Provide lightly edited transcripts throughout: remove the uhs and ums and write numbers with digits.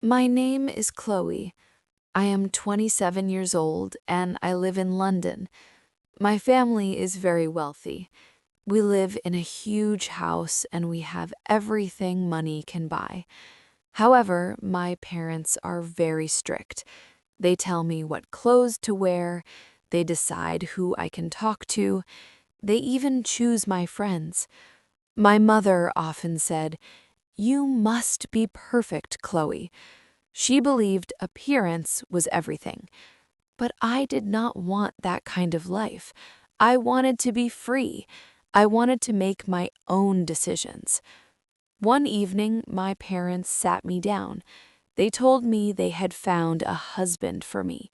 My name is Chloe. I am 27 years old and I live in London. My family is very wealthy. We live in a huge house and we have everything money can buy. However, my parents are very strict. They tell me what clothes to wear, they decide who I can talk to, they even choose my friends. My mother often said, "You must be perfect, Chloe." She believed appearance was everything. But I did not want that kind of life. I wanted to be free. I wanted to make my own decisions. One evening, my parents sat me down. They told me they had found a husband for me.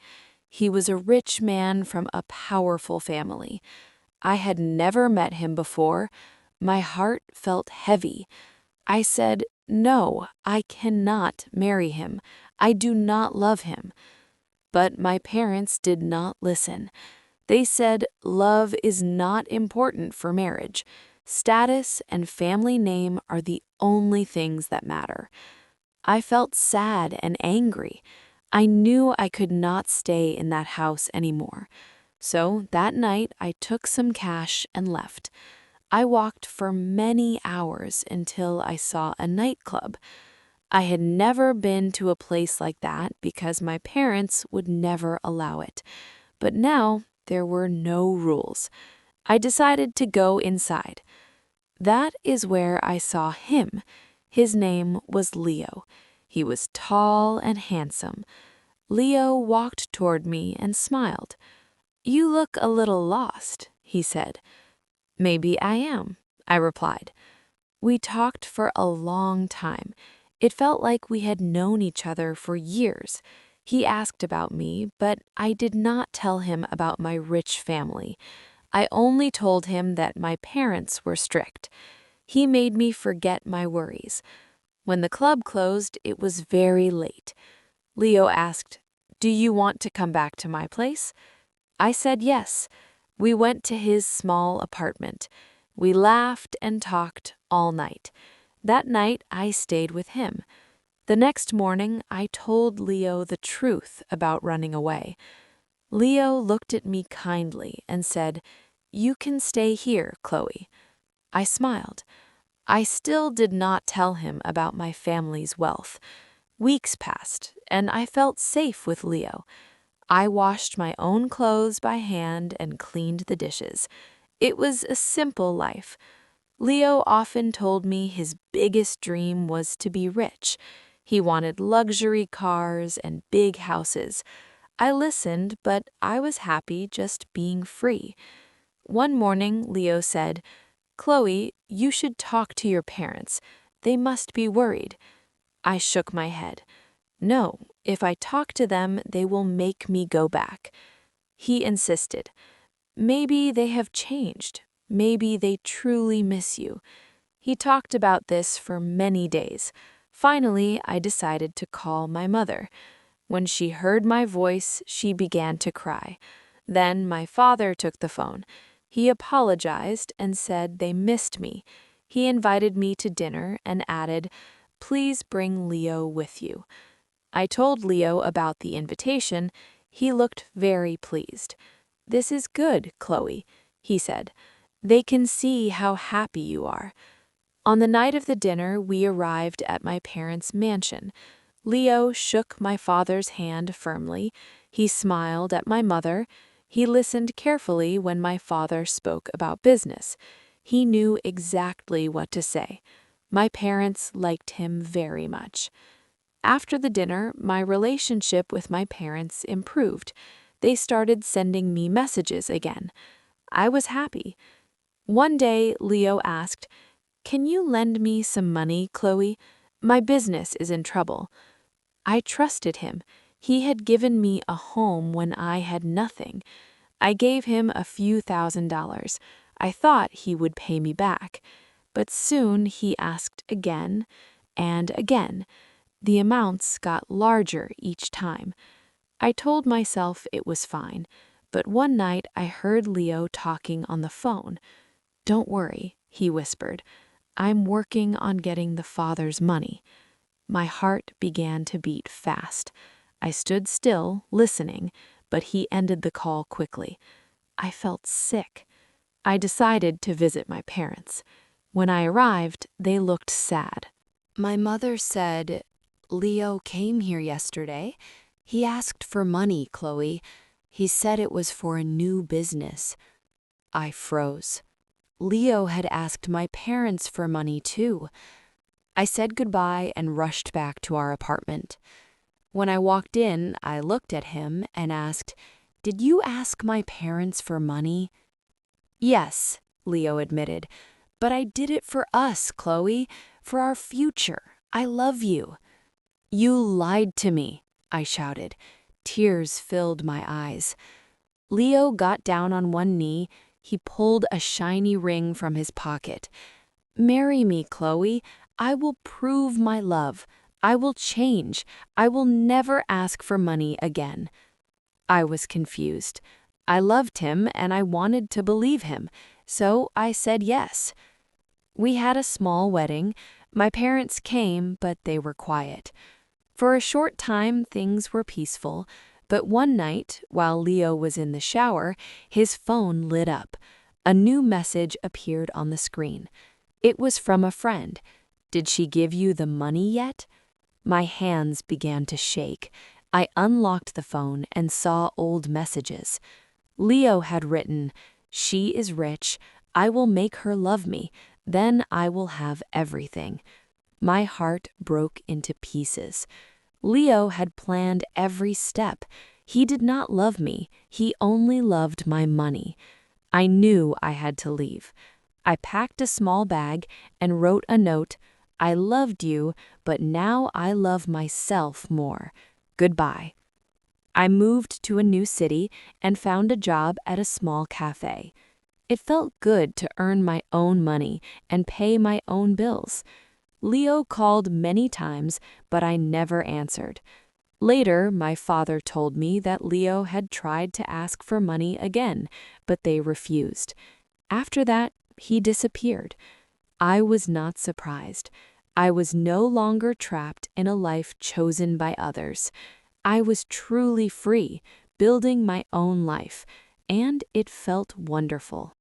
He was a rich man from a powerful family. I had never met him before. My heart felt heavy. I said, "No, I cannot marry him. I do not love him." But my parents did not listen. They said love is not important for marriage. Status and family name are the only things that matter. I felt sad and angry. I knew I could not stay in that house anymore. So that night I took some cash and left. I walked for many hours until I saw a nightclub. I had never been to a place like that because my parents would never allow it. But now there were no rules. I decided to go inside. That is where I saw him. His name was Leo. He was tall and handsome. Leo walked toward me and smiled. "You look a little lost," he said. "Maybe I am," I replied. We talked for a long time. It felt like we had known each other for years. He asked about me, but I did not tell him about my rich family. I only told him that my parents were strict. He made me forget my worries. When the club closed, it was very late. Leo asked, "Do you want to come back to my place?" I said yes. We went to his small apartment. We laughed and talked all night. That night, I stayed with him. The next morning, I told Leo the truth about running away. Leo looked at me kindly and said, "You can stay here, Chloe." I smiled. I still did not tell him about my family's wealth. Weeks passed, and I felt safe with Leo. I washed my own clothes by hand and cleaned the dishes. It was a simple life. Leo often told me his biggest dream was to be rich. He wanted luxury cars and big houses. I listened, but I was happy just being free. One morning, Leo said, "Chloe, you should talk to your parents. They must be worried." I shook my head. "No, if I talk to them, they will make me go back." He insisted. "Maybe they have changed. Maybe they truly miss you." He talked about this for many days. Finally, I decided to call my mother. When she heard my voice, she began to cry. Then my father took the phone. He apologized and said they missed me. He invited me to dinner and added, "Please bring Leo with you." I told Leo about the invitation. He looked very pleased. "This is good, Chloe," he said. "They can see how happy you are." On the night of the dinner, we arrived at my parents' mansion. Leo shook my father's hand firmly. He smiled at my mother. He listened carefully when my father spoke about business. He knew exactly what to say. My parents liked him very much. After the dinner, my relationship with my parents improved. They started sending me messages again. I was happy. One day, Leo asked, "Can you lend me some money, Chloe? My business is in trouble." I trusted him. He had given me a home when I had nothing. I gave him a few $1,000s. I thought he would pay me back. But soon he asked again and again. The amounts got larger each time. I told myself it was fine, but one night I heard Leo talking on the phone. "Don't worry," he whispered. "I'm working on getting the father's money." My heart began to beat fast. I stood still, listening, but he ended the call quickly. I felt sick. I decided to visit my parents. When I arrived, they looked sad. My mother said, "Leo came here yesterday. He asked for money, Chloe. He said it was for a new business." I froze. Leo had asked my parents for money too. I said goodbye and rushed back to our apartment. When I walked in, I looked at him and asked, "Did you ask my parents for money?" "Yes," Leo admitted, "but I did it for us, Chloe, for our future. I love you." "You lied to me," I shouted. Tears filled my eyes. Leo got down on one knee. He pulled a shiny ring from his pocket. "Marry me, Chloe. I will prove my love. I will change. I will never ask for money again." I was confused. I loved him and I wanted to believe him, so I said yes. We had a small wedding. My parents came, but they were quiet. For a short time, things were peaceful, but one night, while Leo was in the shower, his phone lit up. A new message appeared on the screen. It was from a friend. "Did she give you the money yet?" My hands began to shake. I unlocked the phone and saw old messages. Leo had written, "She is rich. I will make her love me. Then I will have everything." My heart broke into pieces. Leo had planned every step. He did not love me. He only loved my money. I knew I had to leave. I packed a small bag and wrote a note. "I loved you, but now I love myself more. Goodbye." I moved to a new city and found a job at a small cafe. It felt good to earn my own money and pay my own bills. Leo called many times, but I never answered. Later, my father told me that Leo had tried to ask for money again, but they refused. After that, he disappeared. I was not surprised. I was no longer trapped in a life chosen by others. I was truly free, building my own life, and it felt wonderful.